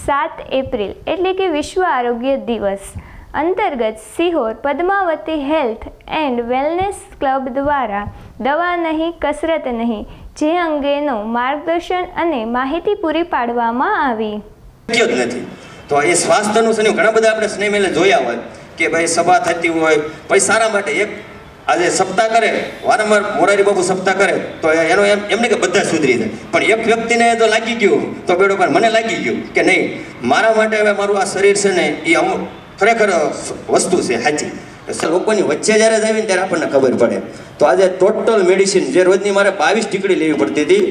7 April એટલે કે વિશ્વ આરોગ્ય દિવસ અંતર્ગત Sihor Padmavati health and wellness club દ્વારા દવા નહીં કસરત નહીં જે અંગેનો માર્ગદર્શન અને માહિતી પૂરી પાડવામાં આવી. નથી તો એ સ્વાસ્થ્યનું શનિ ઘણા બધા આપણે સ્નેહ મેલે જોયા હોય કે ભાઈ સભા થતી હોય પછી સારા માટે એક આજે સપ્તાહ કરે વારંવાર મોરારી બાબુ સપ્તાહ કરે તો એનો એમને કે બધા સુધરી જાય, પણ એક વ્યક્તિને તો લાગી ગયું તો બેડો પર મને લાગી ગયું કે નહીં મારા માટે હવે મારું આ શરીર છે ને એ અમુક ખરેખર વસ્તુ છે સાચી. લોકોની વચ્ચે જ્યારે જાય ને ત્યારે આપણને ખબર પડે. તો આજે ટોટલ મેડિસિન જે રોજની મારે 22 ટીકડી લેવી પડતી હતી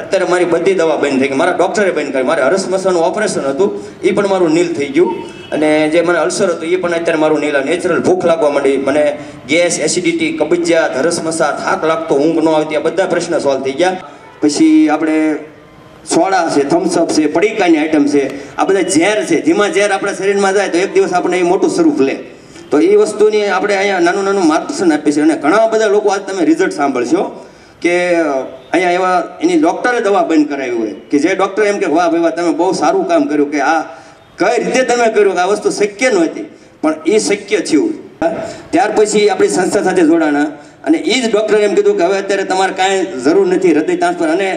અત્યારે મારી બધી દવા બંધ થઈ ગઈ. મારા ડૉક્ટરે બંધ કરી. મારે હરસમસાનું ઓપરેશન હતું એ પણ મારું નીલ થઈ ગયું અને જે મને અલ્સર હતું એ પણ અત્યારે મારું નીલ. નેચરલ ભૂખ લાગવા માંડી, મને ગેસ એસિડિટી કબજિયાત હરસમસા થાક લાગતો ઊંઘ ન આવતી આ બધા પ્રશ્ન સોલ્વ થઈ ગયા. પછી આપણે સોડા છે થમ્સઅપ છે પડીકાની આઈટમ છે આ બધા ઝેર છે ધીમા ઝેર આપણા શરીરમાં જાય તો એક દિવસ આપણે એ મોટું સ્વરૂપ લે. તો એ વસ્તુની આપણે અહીંયા નાનું નાનું માર્ગદર્શન આપીએ છીએ અને ઘણા બધા લોકો આજ તમે રિઝલ્ટ સાંભળશો કે અહીંયા એવા એની ડૉક્ટરે દવા બંધ કરાવી હોય કે જે ડૉક્ટર એમ કે વાહ ભાઈ વાહ તમે બહુ સારું કામ કર્યું કે આ કઈ રીતે તમે કર્યું કે આ વસ્તુ શક્ય નહોતી પણ એ શક્ય થયું. ત્યાર પછી આપણી સંસ્થા સાથે જોડાણા અને એ જ ડૉક્ટરે એમ કીધું કે હવે અત્યારે તમારે કાંઈ જરૂર નથી હૃદય ટ્રાન્સફર. અને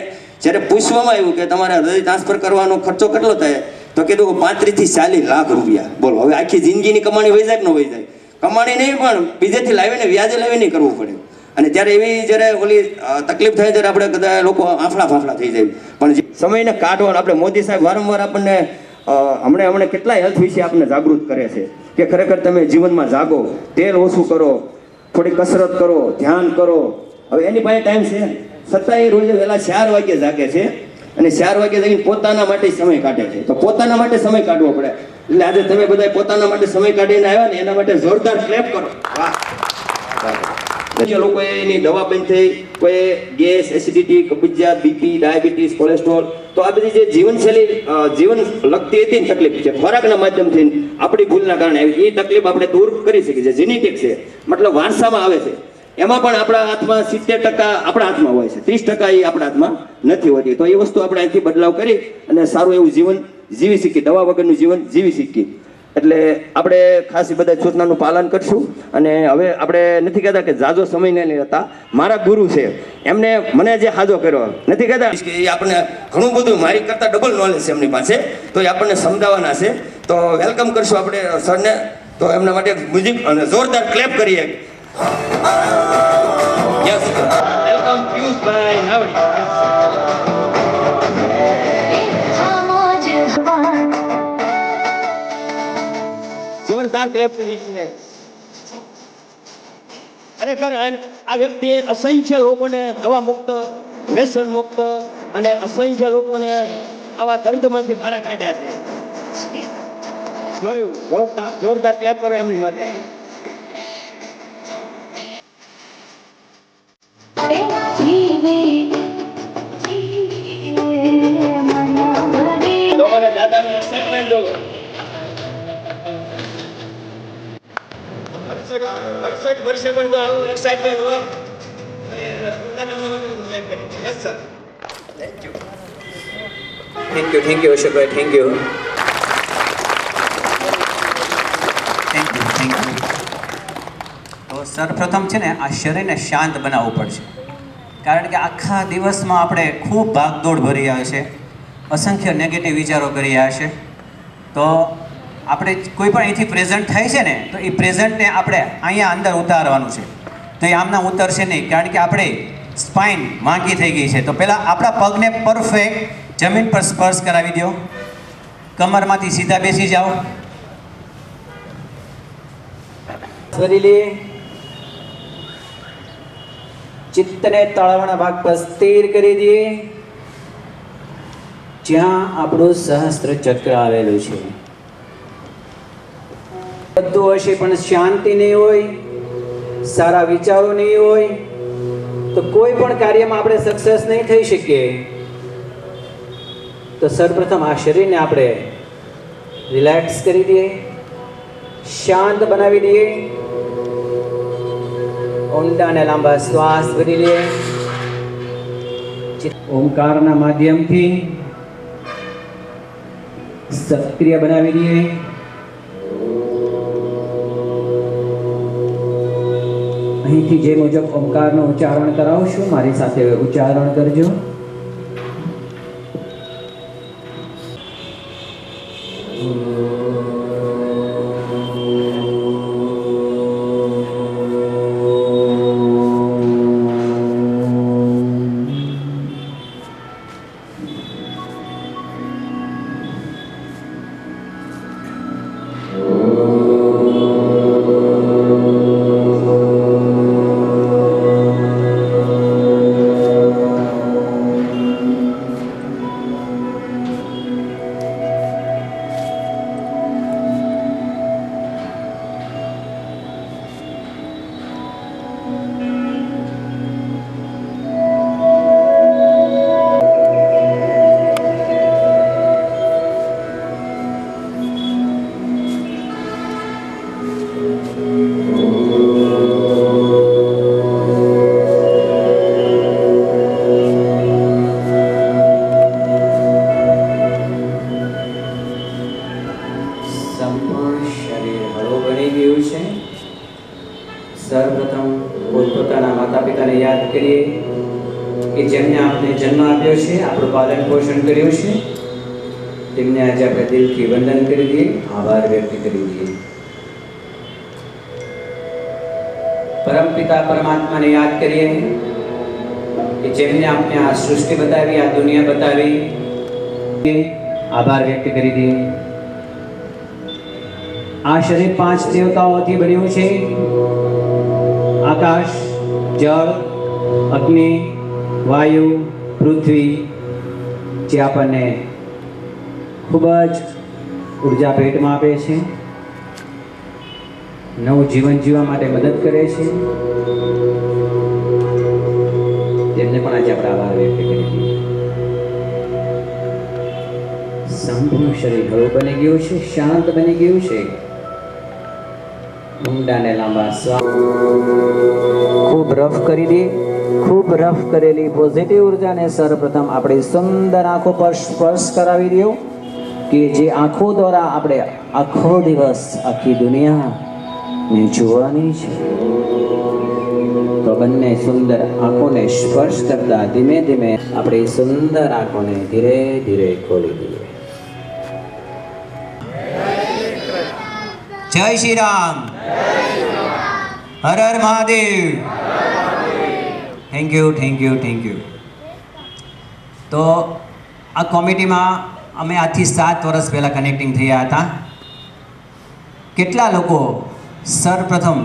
જ્યારે પૂછવામાં આવ્યું કે તમારે હૃદય ટ્રાન્સફર કરવાનો ખર્ચો કેટલો થાય તો કીધું કે 35 થી 40 લાખ રૂપિયા. બોલો હવે આખી જિંદગીની કમાણી વહી જાય કે ન વહી જાય? કમાણી નહીં પણ બીજેથી લાવીને વ્યાજે લાવીને કરવું પડે. અને ત્યારે એવી જ્યારે ઓલી તકલીફ થાય ત્યારે આપણે બધા લોકો આફળા ફાફડા થઈ જાય. પણ સમયને કાઢવાનો આપણે મોદી સાહેબ વારંવાર આપણને હમણાં કેટલા હેલ્થ વિશે આપણને જાગૃત કરે છે કે ખરેખર તમે જીવનમાં જાગો, તેલ ઓછું કરો, થોડી કસરત કરો, ધ્યાન કરો. હવે એની પાસે ટાઈમ છે છતાં એ રોજ વહેલા 4 વાગે જાગે છે અને 4 વાગે જાગીને પોતાના માટે સમય કાઢે છે. તો પોતાના માટે સમય કાઢવો પડે. એટલે આજે તમે બધા પોતાના માટે સમય કાઢીને આવ્યા ને એના માટે જોરદાર ક્લેપ કરો. વાહ. લોકોએ એની દવા બંધ થઈ, કોઈ ગેસ એસિડિટી કબજિયાત બીપી ડાયાબિટીસ કોલેસ્ટ્રોલ તો આ બધી જે જીવનશૈલી જીવન લગતી હતી ને તકલીફ છે ખોરાકના માધ્યમથી આપણી ભૂલના કારણે આવી એ તકલીફ આપણે દૂર કરી શકીએ છીએ. જેનેટિક છે મતલબ વારસામાં આવે છે. એમાં પણ આપણા હાથમાં 70% આપણા હાથમાં હોય છે, 30% એ આપણા હાથમાં નથી હોતી. તો એ વસ્તુ આપણે અહીંથી બદલાવ કરી અને સારું એવું જીવન જીવી શકીએ, દવા વગરનું જીવન જીવી શકીએ. એટલે આપણે ખાસ એ બધા સૂચનાનું પાલન કરશું. અને હવે આપણે નથી કહેતા કે જાજો સમય નહીં લેતા. મારા ગુરુ છે એમને મને જે હાજો કર્યો નથી કહેતા કે એ આપણને ઘણું બધું મારી કરતાં ડબલ નોલેજ છે એમની પાસે, તો એ આપણને સમજાવવાના છે. તો વેલકમ કરશું આપણે સરને. તો એમના માટે મ્યુઝિક અને જોરદાર ક્લેપ કરીએ. યસ વેલકમ પિયુષભાઈ નાવડી. ખરેખર આ વ્યક્તિએ અસંખ્ય લોકોને દવા મુક્ત, વ્યસન મુક્ત અને અસંખ્ય લોકોને આવા દર્દમાંથી બહાર કાઢ્યા છે. જોરદાર ક્લેપ કરો એમની માટે. દાદાનું એક્સાઇટમેન્ટ જો 68 વર્ષે પણ આવું એક્સાઇટમેન્ટ હોય. Yes sir. Thank you Ashokbhai, thank you. તો સર્વપ્રથમ છે ને આ શરીરને શાંત બનાવવું પડશે. કારણ કે આખા દિવસમાં આપણે ખૂબ ભાગદોડ ભરી આવે છે, અસંખ્ય નેગેટિવ વિચારો કરી રહ્યા છે. તો આપણે કોઈ પણ અહીંથી પ્રેઝન્ટ થાય છે ને તો એ પ્રેઝન્ટને આપણે અહીંયા અંદર ઉતારવાનું છે. તો એ આમના ઉતરશે નહીં કારણ કે આપણે સ્પાઇન વાંકી થઈ ગઈ છે. તો પહેલાં આપણા પગને પરફેક્ટ જમીન પર સ્પર્શ કરાવી દો. કમરમાંથી સીધા બેસી જાઓ. શરીરે ચિત્તને તળાવના ભાગ પર સ્થિર કરી દઈએ જ્યાં આપણું સહસ્ત્ર ચક્ર આવેલું છે. બધું હશે પણ શાંતિ નહીં હોય, સારા વિચારો નહીં હોય તો કોઈ પણ કાર્યમાં આપણે સક્સેસ નહીં થઈ શકીએ. તો સર્વપ્રથમ આ શરીરને આપણે રિલેક્સ કરી દઈએ, શાંત બનાવી દઈએ. ઊંડા અને લાંબા શ્વાસ ભરી લઈએ. ઓમકારના માધ્યમથી સક્રિય બનાવી દઈએ. અહીંથી જે મુજબ ઓમકારનું ઉચ્ચારણ કરાવશું મારી સાથે ઉચ્ચારણ કરજો. સર્વપ્રથમ પોતપોતાના માતા પિતાને યાદ કરીએ કે જેમને આપણે જન્મ આપ્યો છે, આપણું પાલન પોષણ કર્યું છે, તેમને આજે આપણે દિલથી વંદન કરી દઈએ, આભાર વ્યક્ત કરી દઈએ. પરમપિતા પરમાત્માને યાદ કરીએ કે જેમને આપણે આ સૃષ્ટિ બતાવી, આ દુનિયા બતાવી, આભાર વ્યક્ત કરી દઈએ. આ શરીર 5 દેવતાઓથી બન્યું છે: આકાશ, જળ, અગ્નિ, વાયુ, પૃથ્વી, જે આપણને ખૂબ જ ઉર્જા પેટમાં આપે છે, નવું જીવન જીવવા માટે મદદ કરે છે. તેમને પણ આજે આપણે આભાર વ્યક્ત કરી દઈએ. સંપૂર્ણ શરીર હળવું બની ગયું છે, શાંત બની ગયું છે. ઊંડા લાંબા શ્વાસ ખૂબ રફ કરી દે. ખૂબ રફ કરેલી પોઝિટિવ ઉર્જાને સર્વપ્રથમ આપણી સુંદર આંખો પર સ્પર્શ કરાવી દો કે જે આંખો દ્વારા આપણે આખો દિવસ આખી દુનિયાને જોવાની છે. તો બંને સુંદર આંખોને સ્પર્શ કરતા ધીમે ધીમે આપણી સુંદર આંખોને ધીરે ધીરે ખોલી દઈએ. જય Shri Ram. Har Har Mahadev. Thank you, thank you, thank you. તો આ કોમિટીમાં અમે આજથી 7 વર્ષ પહેલાં કનેક્ટિંગ થયા હતા. કેટલા લોકો સર્વપ્રથમ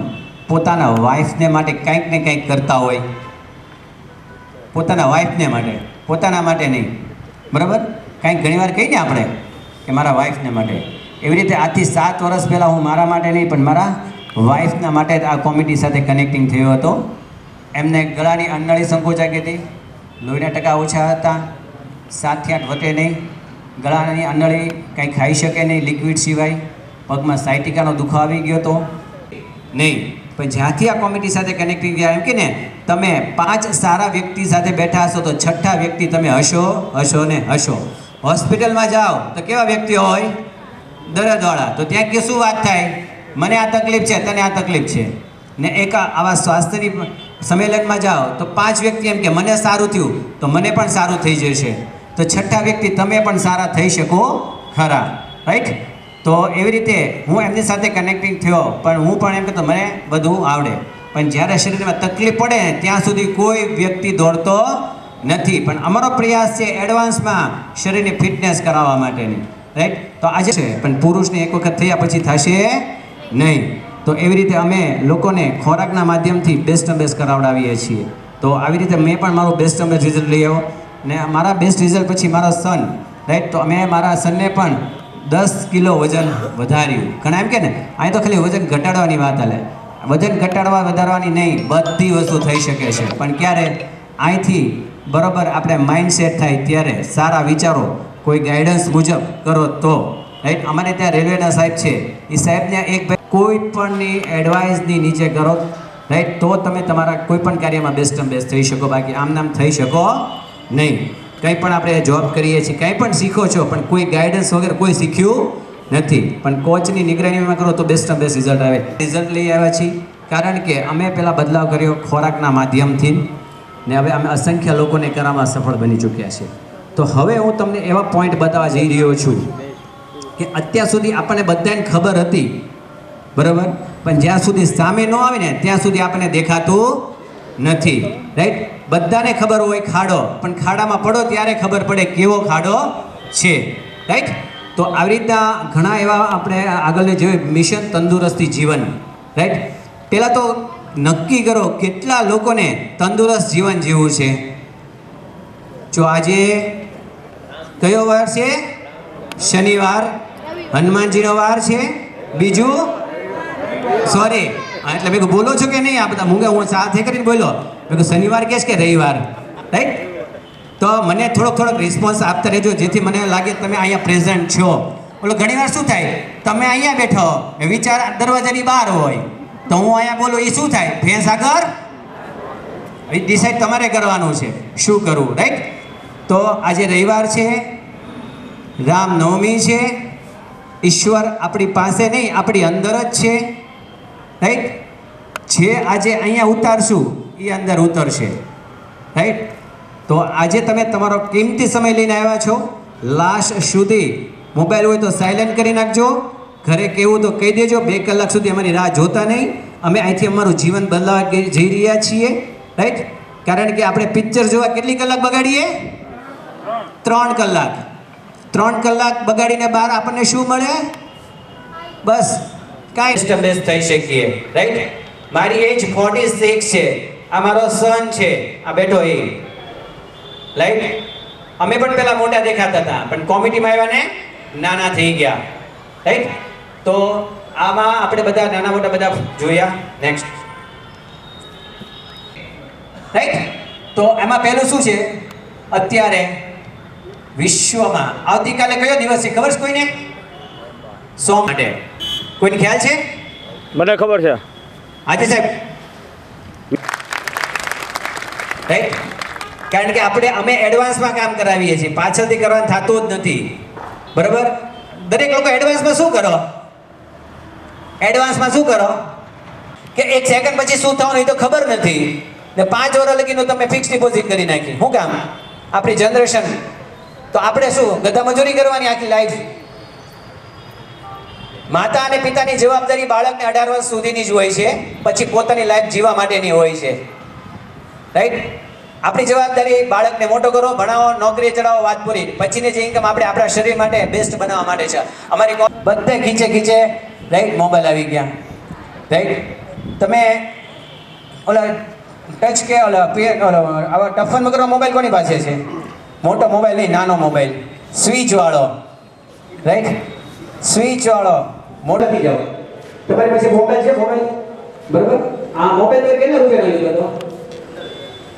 પોતાના વાઈફને માટે કંઈક ને કંઈક કરતા હોય? પોતાના વાઈફને માટે, પોતાના માટે નહીં, બરાબર? કંઈક ઘણીવાર કહીએ ને આપણે કે મારા વાઈફને માટે. એવી રીતે આજથી 7 વર્ષ પહેલાં હું મારા માટે નહીં પણ મારા વાઈફના માટે આ કોમિટી સાથે કનેક્ટિંગ થયો હતો. એમને ગળાની અંડળી સંકોચાઈ હતી, લોહીના ટકા ઓછા હતા, 7 થી 8 વટે નહીં, ગળાની અંડળી કંઈ ખાઈ શકે નહીં લિક્વિડ સિવાય, પગમાં સાયટિકાનો દુખાવો આવી ગયો હતો નહીં. પણ જ્યાંથી આ કોમિટી સાથે કનેક્ટિંગ થયા, એમ કે ને તમે 5 સારા વ્યક્તિ સાથે બેઠા હશો તો 6ઠા વ્યક્તિ તમે હશો, હશો ને હશો. હોસ્પિટલમાં જાઓ તો કેવા વ્યક્તિઓ હોય? દર્દવાળા. તો ત્યાં કે શું વાત થાય? મને આ તકલીફ છે, તને આ તકલીફ છે. ને એક આવા સ્વાસ્થ્યની સંમેલનમાં જાઓ તો 5 વ્યક્તિ એમ કે મને સારું થયું તો મને પણ સારું થઈ જશે. તો 6ઠા વ્યક્તિ તમે પણ સારા થઈ શકો ખરા, રાઈટ? તો એવી રીતે હું એમની સાથે કનેક્ટિંગ થયો, પણ હું પણ એમ કહેતો મને બધું આવડે. પણ જ્યારે શરીરમાં તકલીફ પડે ત્યાં સુધી કોઈ વ્યક્તિ દોડતો નથી. પણ અમારો પ્રયાસ છે એડવાન્સમાં શરીરની ફિટનેસ કરાવવા માટેની, રાઈટ? તો આજે છે પણ પુરુષને એક વખત થયા પછી થશે નહીં. તો એવી રીતે અમે લોકોને ખોરાકના માધ્યમથી બેસ્ટ કરાવડાવીએ છીએ. તો આવી રીતે મેં પણ મારું બેસ્ટ રિઝલ્ટ લઈ આવ્યો. ને મારા બેસ્ટ રિઝલ્ટ પછી મારો સન, રાઈટ? તો અમે મારા સનને પણ 10 કિલો વજન વધાર્યું. ઘણા એમ કે ને અહીં તો ખાલી વજન ઘટાડવાની વાત હાલે. વજન ઘટાડવા વધારવાની નહીં, બધી વસ્તુ થઈ શકે છે. પણ ક્યારે? અહીંથી બરાબર આપણે માઇન્ડસેટ થાય ત્યારે, સારા વિચારો, કોઈ ગાઈડન્સ મુજબ કરો તો, રાઈટ? અમારે ત્યાં રેલવેના સાહેબ છે, એ સાહેબને એક કોઈ પણની એડવાઇસની નીચે કરો, રાઈટ? તો તમે તમારા કોઈ પણ કાર્યમાં બેસ્ટ થઈ શકો. બાકી આમ નામ થઈ શકો નહીં. કંઈ પણ આપણે જોબ કરીએ છીએ, કંઈ પણ શીખો છો, પણ કોઈ ગાઈડન્સ વગર કોઈ શીખ્યું નથી. પણ કોચની નિગરાનીમાં કરો તો બેસ્ટમાં બેસ્ટ રિઝલ્ટ આવે. રિઝલ્ટ લઈ આવ્યા છીએ કારણ કે અમે પહેલાં બદલાવ કર્યો ખોરાકના માધ્યમથી, ને હવે અમે અસંખ્ય લોકોને કરવામાં સફળ બની ચૂક્યા છીએ. તો હવે હું તમને એવા પોઈન્ટ બતાવવા જઈ રહ્યો છું કે અત્યાર સુધી આપણને બધાને ખબર હતી, બરાબર, પણ જ્યાં સુધી સામે ન આવે ને ત્યાં સુધી આપણને દેખાતું નથી. રાઈટ? બધાને ખબર હોય ખાડો, પણ ખાડામાં પડો ત્યારે ખબર પડે કેવો ખાડો છે. રાઈટ? તો આવી રીતના ઘણા એવા આપણે આગળ જોઈએ મિશન તંદુરસ્તી જીવન. રાઈટ? પહેલાં તો નક્કી કરો કેટલા લોકોને તંદુરસ્ત જીવન જીવવું છે. જો આજે કયો વાર છે? શનિવાર, હનુમાનજીનો વાર છે. બીજું સોરી, એટલે મેં બોલો છો કે નહીં? આ બધા મૂંગા હું સાથે કરીને બોલો. મેં શનિવાર કહેશ કે રવિવાર? રાઈટ? તો મને થોડોક રિસ્પોન્સ આપતા રહેજો, જેથી મને લાગે તમે અહીંયા પ્રેઝન્ટ છો. બોલો, ઘણીવાર શું થાય, તમે અહીંયા બેઠો વિચાર દરવાજાની બહાર હોય, તો હું અહીંયા બોલું, એ શું થાય? ભેંસ આગળ. એ ડિસાઈડ તમારે કરવાનું છે શું કરવું. રાઈટ? તો આજે રવિવાર છે, રામનવમી છે, ઈશ્વર આપણી પાસે નહીં આપણી અંદર જ છે. રાઈટ? જે આજે અહીંયા ઉતારશું એ અંદર ઉતરશે. રાઈટ? તો આજે તમે તમારો કિંમતી સમય લઈને આવ્યા છો. લાસ્ટ સુધી મોબાઈલ હોય તો સાયલેન્ટ કરી નાખજો. ઘરે કહેવું તો કહી દેજો. 2 કલાક સુધી અમારી રાહ જોતા નહીં. અમે અહીંથી અમારું જીવન બદલાવા જઈ રહ્યા છીએ. રાઈટ? કારણ કે આપણે પિક્ચર જોવા કેટલી કલાક બગાડીએ? 3 કલાક. 3 કલાક બગાડીને બહાર આપણને શું મળે? બસ કાંઈ સ્ટેબલેશ થઈ શકીએ. રાઈટ? મારી એજ 46 છે. આ મારો સન છે, આ બેઠો એ. રાઈટ? અમે પણ પહેલા મોટા દેખાતા હતા, પણ કોમેડીમાં આવ્યા ને નાના થઈ ગયા. રાઈટ? તો આમાં આપણે બધા નાના મોટા બધા જોયા. નેક્સ્ટ. રાઈટ? તો એમાં પહેલું શું છે? અત્યારે વિશ્વમાં આવતીકાલે કયો દિવસ છે ખબર છે કોઈને? સોમ માટે કોઈને ખ્યાલ છે? મને ખબર છે. આજે સાહેબ. રાઈટ? કારણ કે અમે એડવાન્સમાં કામ કરાવીએ છીએ, પાછળથી કરવાનું થતું જ નથી. બરાબર? દરેક લોકો એડવાન્સમાં શું કરો? એડવાન્સમાં શું કરો કે 1 સેકન્ડ પછી શું થવાનું એ તો ખબર નથી, ને 5 વર્ષ લગીનું તમે ફિક્સ ડિપોઝિટ કરી નાખી. શું કામ? આપણી જનરેશન. તો આપણે શું ગધા મજૂરી કરવાની આખી લાઈફ? માતા અને પિતાની જવાબદારી બાળકને 18 વર્ષ સુધીની જ હોય છે, પછી પોતાની લાઈફ જીવવા માટેની હોય છે. રાઈટ? આપણી જવાબદારી બાળકને મોટો કરો, ભણાવો, નોકરી ચડાવો, વાત પૂરી. પછીની જે ઇન્કમ આપણે આપણા શરીર માટે બેસ્ટ બનાવવા માટે છે. અમારી બધે ખીચે રાઈટ મોબાઈલ આવી ગયા. રાઈટ? તમે ઓલા ટચ કે ઓલા આવા ટફન વગરનો મોબાઈલ કોની પાસે છે? મોટો મોબાઈલ નહીં, નાનો મોબાઈલ, સ્વિચ વાળો. રાઈટ? સ્વિચ વાળો મોટો થઈ જાવ. તમારી પાસે મોબાઈલ છે? મોબાઈલ બરાબર? આ મોબાઈલ પર કેટલા રૂપિયાનો લીધો હતો?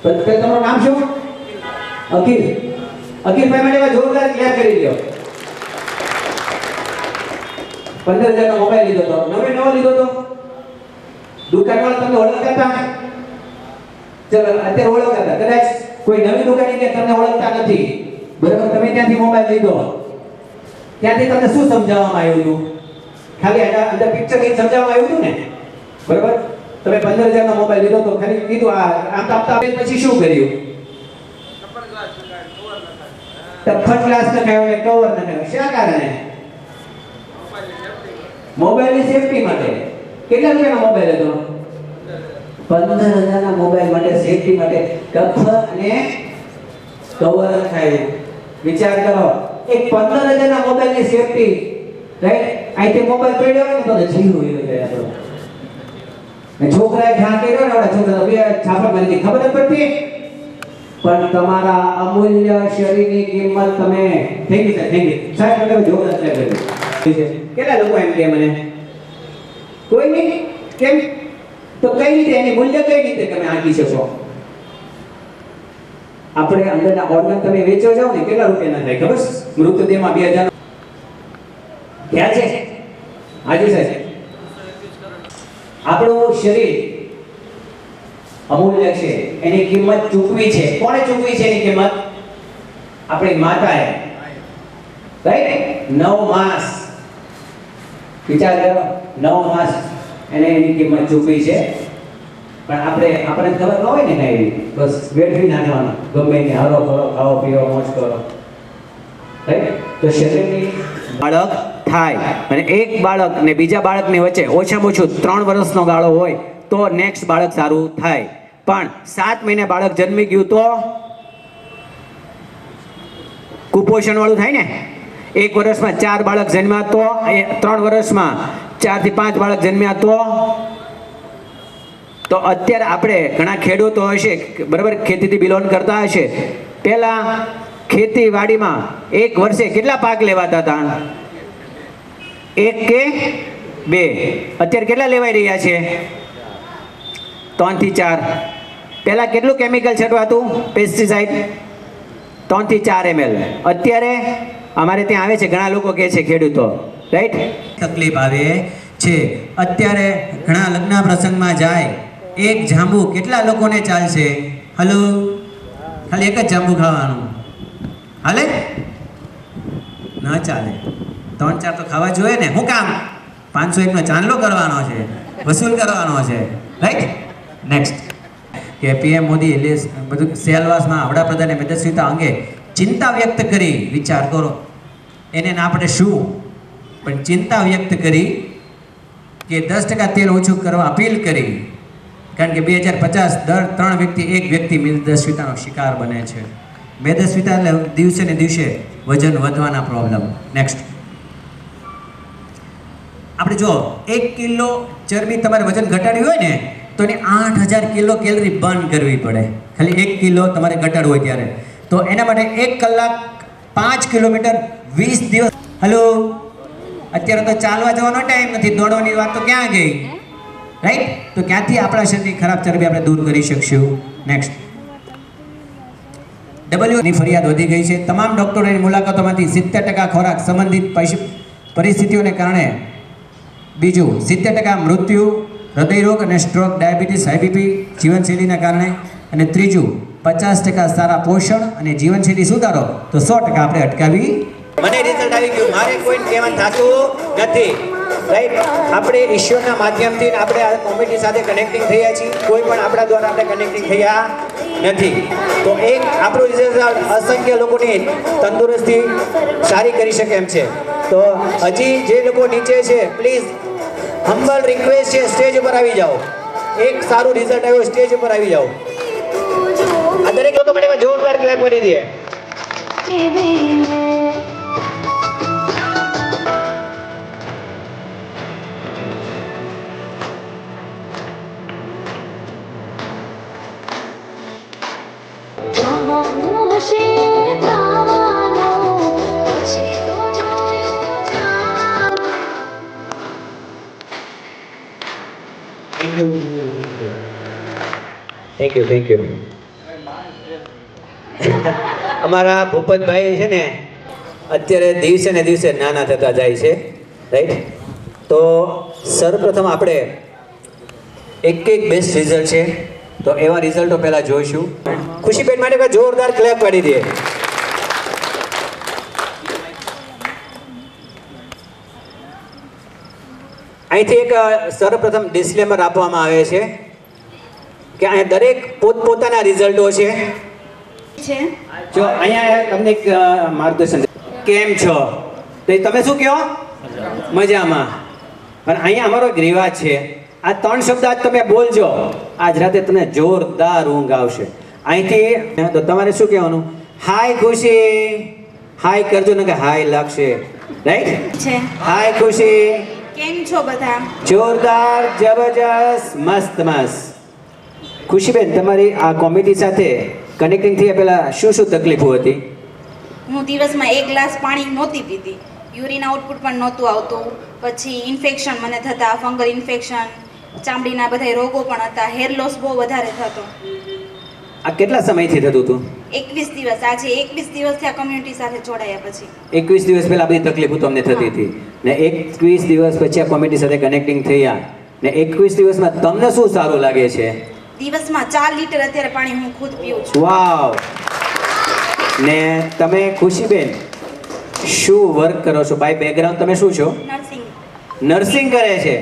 તમારું નામ શું? અખિલ. અખિલભાઈ માટે જોરદાર ક્લેપ કરી લ્યો. 15,000 નો મોબાઈલ લીધો હતો. નવો લીધો હતો. દુકાનવાળા તમને ઓળખતા હતા? ચલો અત્યારે ઓળખતા હતા. કદાચ કોઈ નવી દુકાની કે તમને ઓળખતા નથી. બરાબર? તમે ત્યાંથી મોબાઈલ લીધો, ત્યાંથી તમને શું સમજાવવામાં આવ્યું હતું? ખાલી અંદર પિક્ચર કઈ સમજાવવામાં આવ્યું હતું ને? બરાબર? તમે 15,000 નો મોબાઈલ લીધો તો ખાલી કીધું આમ આપતા પછી શું કર્યું? ટફન ગ્લાસ નખાયો ને કવર નખાયો. શા કારણે? મોબાઈલની સેફટી માટે. કેટલા રૂપિયાનો મોબાઈલ હતો? 15,000 ના મોબાઈલ માટે, સેફટી માટે ટફન અને કવર નખાયું. વિચાર કરો, એક 15,000 ના મોબાઈલની સેફટી. રાઈટ? અહીંથી મોબાઈલ પડ્યો હોય ને તો જીવ હોય આપણો. ને છોકરાએ ઠાક કર્યો ને ઓલા છોકરા બે છાપા મારી ખબર જ પડતી. પણ તમારા અમૂલ્ય શરીરની કિંમત તમે થઈ ગઈ સાહેબ મને જોરદાર કર્યું. કેટલા લોકો એમ કે મને કોઈ નહીં કેમ? તો કઈ રીતે એની મૂલ્ય કઈ રીતે તમે આંકી શકો? આપણે અંદરના ઓર્ગન તમે વેચો જાવ ને કેટલા રૂપિયાના થાય ખબર? મૃતદેહમાં 2,000 ખ્યાલ છે? હાજી સાહેબ. આપણું શરીર અમૂલ્ય છે, એની કિંમત ચૂકવી છે. કોણે ચૂકવી છે એની કિંમત? આપણી માતાએ, રાઈટ, 9 માસ, વિચાર કરો, 9 માસ એને એની કિંમત ચૂકવી છે. પણ આપણે ખબર ન હોય ને કઈ, બસ વેઠવી નાખવાનું, ગમે એને હરો કરો, ખાઓ પીઓ, મોજ કરો, રાઈટ. તો શરીરની બાળક થાય અને એક બાળક ને બીજા બાળકની વચ્ચે ઓછામાં ઓછું 3 વર્ષનો ગાળો હોય તો નેક્સ્ટ બાળક સારું થાય. પણ 7 મહિને બાળક જન્મી ગયું તો કુપોષણ વાળું થાય ને. 1 વર્ષમાં 4 બાળક જન્મ્યા તો, 3 વર્ષમાં 4 થી 5 બાળક જન્મ્યા તો અત્યારે આપણે ઘણા ખેડૂતો હશે, બરાબર, ખેતીથી બિલોંગ કરતા હશે. પહેલા ખેતીવાડીમાં 1 વર્ષે કેટલા પાક લેવાતા હતા? 1 કે 2? અત્યારે કેટલા લેવાઈ રહ્યા છે? 3 થી 4. પહેલા કેટલું કેમિકલ છટવાતું, પેસ્ટિસાઇડ? 3 થી 4 ml. અત્યારે અમારે ત્યાં આવે છે, ઘણા લોકો કહે છે ખેડૂતો, રાઈટ, તકલીફ આવે છે. અત્યારે ઘણા લગ્ન પ્રસંગમાં જાય, એક જાંબુ કેટલા લોકોને ચાલશે? હલો, ખાલી એક જ જાંબુ ખાવાનું હાલે? ના ચાલે, 3-4 તો ખાવા જોઈએ ને. શું કામ? 501 નો ચાંદલો કરવાનો છે, વસૂલ કરવાનો છે, રાઈટ. નેક્સ્ટ, કે પીએમ મોદી બધું સેલવાસમાં વડાપ્રધાને મેદસ્વીતા અંગે ચિંતા વ્યક્ત કરી. વિચાર કરો, એને ના આપણે શું, પણ ચિંતા વ્યક્ત કરી કે 10% તેલ ઓછું કરવા અપીલ કરી. કારણ કે 2050 દર 3 વ્યક્તિ 1 વ્યક્તિ મેદસ્વીતાનો શિકાર બને છે. મેદસ્વીતા એટલે દિવસે ને દિવસે વજન વધવાના પ્રોબ્લેમ. નેક્સ્ટ, આપણે જો 1 કિલો ચરબી તમારે વજન ઘટાડવી હોય ને તો એને 8000 કિલો કેલરી બર્ન કરવી પડે. ખાલી 1 કિલો તમારે ઘટાડવું હોય ત્યારે. તો એના માટે 1 કલાક 5 કિલોમીટર 20 દિવસ. હલો, અત્યારે તો ચાલવા જવાનો ટાઈમ નથી, દોડવાની વાત તો ક્યાં ગઈ, રાઈટ. તો ક્યાંથી આપણા શરીરની ખરાબ ચરબી આપણે દૂર કરી શકશું? નેક્સ્ટ, ની ફરિયાદ વધી ગઈ છે. તમામ ડોક્ટરોની મુલાકાતોમાંથી 70% ખોરાક સંબંધિત પરિસ્થિતિઓને કારણે. બીજું, 70% મૃત્યુ હૃદયરોગ અને સ્ટ્રોક, ડાયાબિટીસ, હાઈ બીપી જીવનશૈલીના કારણે. અને ત્રીજું, 50% સારા પોષણ અને જીવનશૈલી સુધારો તો 100% આપણે અટકાવી. મને રિઝલ્ટ આવી ગયું, મારે કોઈ કહેવાનું થતું નથી, રાઈટ. આપણે ઈશ્વરના માધ્યમથી આપણે આ કોમિટી સાથે કનેક્ટિંગ થયા છીએ, કોઈ પણ આપણા દ્વારા આપણે કનેક્ટિંગ થયા નથી. તો એક આપણું રિઝલ્ટ અસંખ્ય લોકોની તંદુરસ્તી સારી કરી શકે એમ છે. તો હજી જે લોકો નીચે છે, પ્લીઝ હમ્બલ રિક્વેસ્ટ છે, સ્ટેજ ઉપર આવી જાઓ. એક સારું રિઝલ્ટ આવ્યું, સ્ટેજ ઉપર આવી જાઓ. આ દરેક લોકો માટે જોરદાર ક્લેપ કરી દે. Thank you. અમારા ભૂપતભાઈ છે ને, અત્યારે દિવસે ને દિવસે નાના થતા જાય છે, રાઈટ. તો સર્વપ્રથમ આપણે એક બેસ્ટ રિઝલ્ટ છે, તો એવા રિઝલ્ટો પહેલા જોઈશું. ખુશીબેન માટે જોરદાર ક્લેપ પાડી દે. અહીંથી એક સર્વપ્રથમ ડિસ્ક્લેમર આપવામાં આવે છે કે અહીંયા દરેક પોતપોતાના રિઝલ્ટો છે. જો અહીંયા તમને એક માર્ગદર્શન, કેમ છો, તો તમે શું કહો? મજામાં. પણ અહીંયા અમારો એક રિવાજ છે, આ 3 શબ્દ આજ તમે બોલજો, આજ રાતે તમને જોરદાર ઊંઘ આવશે. અહીંથી તો તમારે શું કહેવાનું? હાય ખુશી, હાય કરજો ને કે હાય લાગશે, રાઈટ. હાય ખુશી, કેમ છો બધા? જોરદાર, જબરજસ્ત, મસ્ત મસ્ત. ખુશીબેન, તમારી આ કોમિટી સાથે કનેક્ટિંગ થયા પહેલા શું શું તકલીફો હતી? હું દિવસમાં 1 ગ્લાસ પાણી નહોતી પીતી, યુરિન આઉટપુટ પણ નહોતું આવતું, પછી ઇન્ફેક્શન મને થતા, ફંગલ ઇન્ફેક્શન, ચામડીના બધા રોગો પણ હતા, હેર લોસ બહુ વધારે થતો. આ કેટલા સમયથી થતું હતું? 21 દિવસ. આજે 21 દિવસથી આ કમ્યુનિટી સાથે જોડાયા પછી. 21 દિવસ પહેલા બધી તકલીફો તમને થતી હતી ને 21 દિવસ પછી આ કોમિટી સાથે કનેક્ટિંગ થયા ને 21 દિવસમાં તમને શું સારું લાગે છે? દિવસમાં 4 લીટર અત્યારે પાણી હું ખુદ પીઉં છું. વાવ. ને તમે ખુશીબેન શું વર્ક કરો છો? બાય બેકગ્રાઉન્ડ તમે શું છો? નર્સિંગ. નર્સિંગ કરે છે.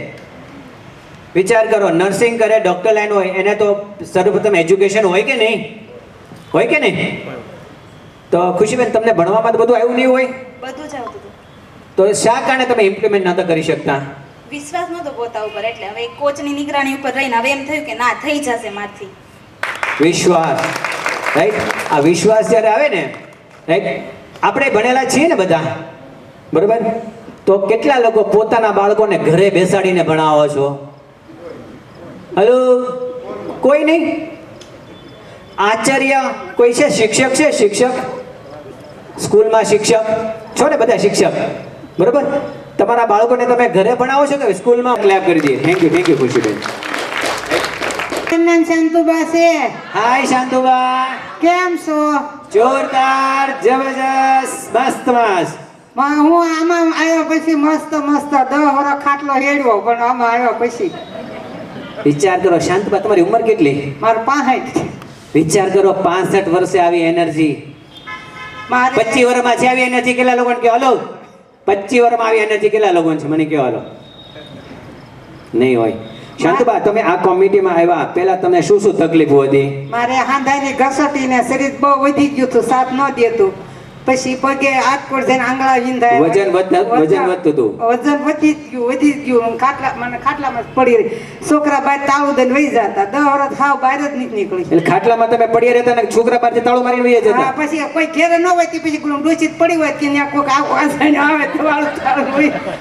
વિચાર કરો, નર્સિંગ કરે, ડોક્ટર લાઈન હોય, એને તો સર્વપ્રથમ એજ્યુકેશન હોય કે નહીં? હોય કે નહીં? તો ખુશીબેન તમને ભણવામાં તો બધું આવ્યું નહીં હોય? બધું જ આવતું હતું. તો શા કારણે તમે ઇમ્પ્લિમેન્ટ નહોતા કરી શકતા? વિશ્વાસ નહોતો પોતા ઉપર, એટલે હવે કોચની નિગરાણી ઉપર રહીને હવે એમ થયું કે ના થઈ જશે મારથી. વિશ્વાસ, રાઈટ? આ વિશ્વાસ જ્યારે આવે ને, રાઈટ, આપણે ભણેલા છીએ ને બધા, બરોબર? તો કેટલા લોકો પોતાના બાળકોને ઘરે બેસાડીને ભણાવો છો? હલો, કોઈ નહીં? આચાર્ય કોઈ છે? શિક્ષક છે? શિક્ષક સ્કૂલમાં શિક્ષક છો ને, બધા શિક્ષક, બરોબર? તમારા બાળકોને તમે ઘરે ભણાવો છો કે સ્કૂલમાં? ક્લેપ કરી દઈએ. Thank you Khushiben. શાંતુબા છે. હાય શાંતુબા, કેમ છો? જોરદાર, જબરજસ્ત, મસ્ત મસ્ત. હું આમાં આવ્યો પછી મસ્ત 10 વર્ષ ખાટલો હેડ્યો, પણ આમાં આવ્યો પછી વિચાર કરો શાંતુબા, તમારી ઉંમર કેટલી? મારે 65. વિચાર કરો, 65 વર્ષે આવી એનર્જી. મારે 25 વર્ષમાં છે આવી એનર્જી કેટલા લોકોને કહો? હલો, 25 વર્ષમાં આવી એનર્જી કેટલા લોકોને છે? મને કહો. હલો, નહીં હોય. શાંતુબા, તમે આ કોમિટીમાં આવ્યા પહેલા તમને શું શું તકલીફો હતી? મારે હાંધાની ઘસટીને શરીર બહુ વધી ગયું હતું, સાથ ન દેતું. પછી પગે આટકોટ જઈને આંગળા વિંધાય, વજન વધતું હતું. વજન વધી ગયું. ખાટલામાં જ પડી રહી. છોકરા બહાર તાળું દઈને વહી જતા. 10 વર્ષ હાવ બહાર જ નથી નીકળી. એટલે ખાટલામાં તમે પડ્યા રહેતા ને છોકરા પાસે તાળું મારીને વહી જતા? હા, પછી કોઈ ઘેરે ન હોય તે પછી ડોચી પડી હોય કે ત્યાં કોઈક આવે તો વાળું તાળું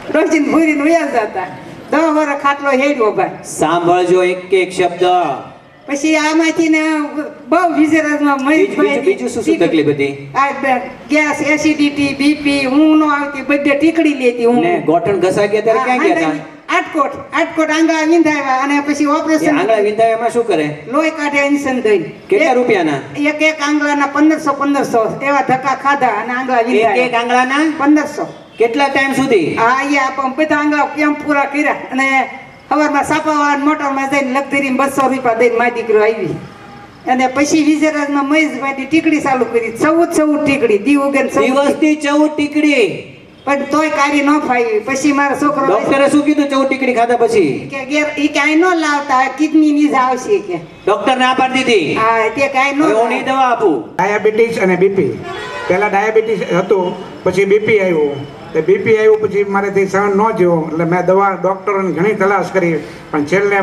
ડોચીને ભૂરીને વયા જતા. 10 વર્ષ ખાટલો હેડ્યો ભાઈ. સાંભળજો એક શબ્દ. પછી આમાંથી ને બહુ વિજરાજમાં બીજું શું શું તકલીફ હતી? આ ગેસ, એસિડિટી, બીપી, હું નો આવતી, બધે ટીકડી લેતી હું. ને ગોઠણ ઘસા ગયા ત્યારે ક્યાં ગયા હતા? આટકોટ આંગળા વિંધાવ્યા અને પછી ઓપરેશન. આંગળા વિંધાવ્યામાં શું કરે? લોહી કાઢે ઇન્જેક્શન દઈને. કેટલા રૂપિયાના? એક આંગળાના 1500 એવા ધક્કા ખાધા અને આંગળા વિંધાવ્યા. એક આંગળાના 1500. કેટલા ટાઈમ સુધી? હા, અહીંયા બધા આંગળા કેમ પૂરા કર્યા અને સવારમાં સાપાવાળા મોટરમાં જઈને લગધરીને 200 રૂપિયા દઈને મારી દીકરો આવી. અને પછી વિજયરાજમાં મહેશભાઈ ટીકડી ચાલુ કરી. 14 ટીકડી દી ઉગન દિવસની 14 ટીકડી. પણ તોય કાર્ય ન ફાવી. પછી મારો છોકરો ડોક્ટરે શું કીધું? 14 ટીકડી ખાધા પછી કે ઈ કાંઈ ન લાવતા, કિડની ની જ આવશે કે. ડોક્ટર ના પાડી દીધી. હા, તે કાંઈ ન. હું નહીં દવા આપું. ડાયાબિટીસ અને બીપી. પહેલા ડાયાબિટીસ હતું, પછી બીપી આવ્યું. બીપી આવ્યું પછી મારેથી સહન ન થયું, એટલે મેં દવા ડૉક્ટરોની ઘણી તલાશ કરી. પણ છેલ્લે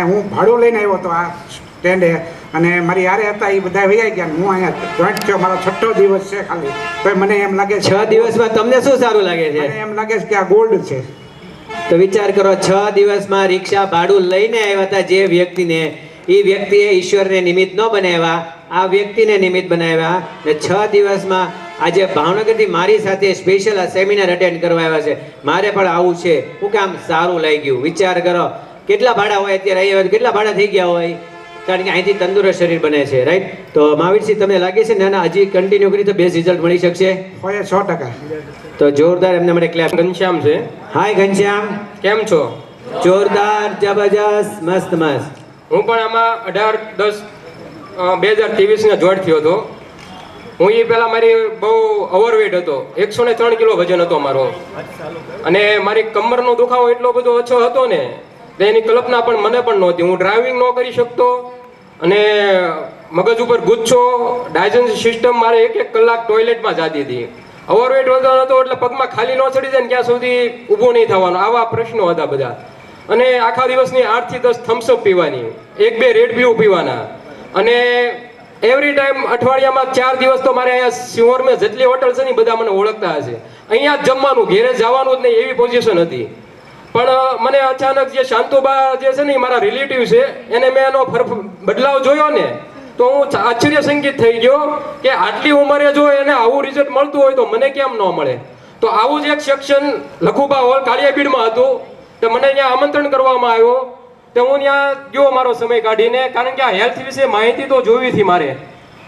હું ભાડું લઈને આવ્યો હતો આ સ્ટેન્ડે, અને મારી હારે હતા એ બધા વૈયા ગયા. હું અહીંયા જોઈન્ટ થયો, મારો 6ઠ્ઠો દિવસ છે ખાલી. તો મને એમ લાગે 6 દિવસમાં તમને શું સારું લાગે છે? મને એમ લાગે છે કે આ ગોલ્ડ છે. તો વિચાર કરો, 6 દિવસમાં રિક્ષા ભાડું લઈને આવ્યા હતા જે વ્યક્તિને, એ વ્યક્તિએ ઈશ્વરને નિમિત્ત ન બનાવ્યા, આ વ્યક્તિને નિમિત્ત બનાવ્યા. ને 6 દિવસમાં આજે ભાવનગરથી મારી સાથે સ્પેશિયલ આ સેમિનાર અટેન્ડ કરવા આવ્યા છે. મારે પણ આવું છે. હું કામ સારું લાગ્યું. વિચાર કરો, કેટલા ભાડા હોય અત્યારે અહીંયા, કેટલા ભાડા થઈ ગયા હોય, કારણ કે અહીંથી તંદુરસ્ત શરીર બને છે, રાઈટ? તો મહાવીરસિંહ, તમને લાગે છે ને હજી કન્ટિન્યુ કરી તો બેસ્ટ રિઝલ્ટ મળી શકશે? હોય 100%. તો જોરદાર એમને મને ક્લેપ. ઘનશ્યામ છે. હાય ઘનશ્યામ, કેમ છો? જોરદાર, જબરજસ્ત, મસ્ત મસ્ત. હું પણ આમાં 18/10/2023 જોઈન્ટ થયો હતો. હું એ પહેલાં મારી બહુ ઓવરવેટ હતો, 103 કિલો વજન હતો મારો, અને મારી કમરનો દુખાવો એટલો બધો ઓછો હતો ને, એની કલ્પના પણ મને પણ નહોતી. હું ડ્રાઇવિંગ ન કરી શકતો, અને મગજ ઉપર ગુચ્છો, ડાયજેશન સિસ્ટમ મારે 1 કલાક ટોયલેટમાં જતી હતી. ઓવરવેટ વધતો હતો એટલે પગમાં ખાલી ન ચડી જાય ને ત્યાં સુધી ઊભું નહીં થવાનું, આવા પ્રશ્નો હતા બધા. અને આખા દિવસની 8 થી 10 થમ્સઅપ પીવાની, 1-2 રેડ બ્લુ પીવાના, અને એવરી ટાઈમ અઠવાડિયામાં 4 દિવસ તો મારે અહીંયા સિહોરમાં જેટલી હોટલ છે ને બધા મને ઓળખતા હશે. અહીંયા જ જમવાનું, ઘેરે જવાનું જ નહીં, એવી પોઝિશન હતી. પણ મને અચાનક જે શાંતુબા જે છે ને એ મારા રિલેટિવ છે, એને મેં એનો બદલાવ જોયો ને તો હું આશ્ચર્યચકિત થઈ ગયો કે આટલી ઉંમરે જો એને આવું રિઝલ્ટ મળતું હોય તો મને કેમ ન મળે. તો આવું જ એક સેક્શન લખુબા હોલ કાળિયાબીડમાં હતું. તો મને ત્યાં આમંત્રણ કરવામાં આવ્યો, તો હું ત્યાં ગયો મારો સમય કાઢીને, કારણ કે આ હેલ્થ વિશે માહિતી તો જોવી હતી મારે.